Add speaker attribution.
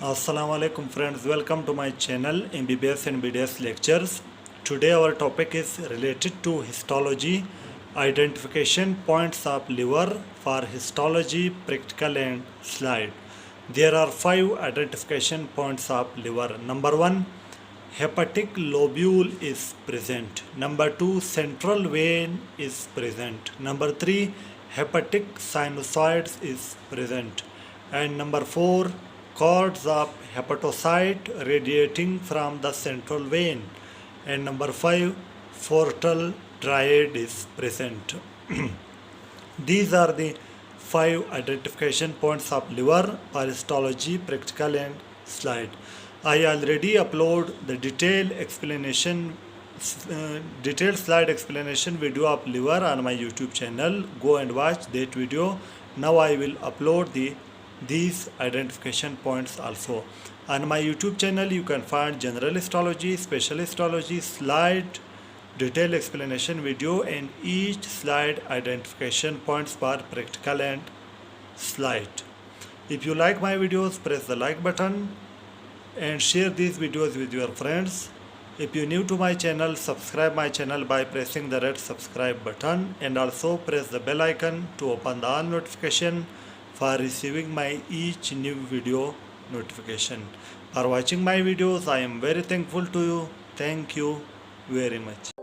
Speaker 1: Assalamu alaikum friends, welcome to my channel MBBS and BDS lectures. Today our topic is related to histology, identification points of liver for histology, practical and slide. There are 5 identification points of liver. Number 1, hepatic lobule is present. Number 2, central vein is present. Number 3, hepatic sinusoids is present. And number 4, cords of hepatocyte radiating from the central vein. And number 5, portal triad is present. These are the 5 identification points of liver for histology, practical and slide. I already upload the detailed slide explanation video of liver on my YouTube channel. Go and watch that video. Now I will upload these identification points also. On my YouTube channel you can find general histology, special histology, slide, detailed explanation video and each slide identification points for practical and slide. If you like my videos, press the like button and share these videos with your friends. If you are new to my channel, subscribe my channel by pressing the red subscribe button and also press the bell icon to open the all notification for receiving my each new video notification. For watching my videos, I am very thankful to you. Thank you very much.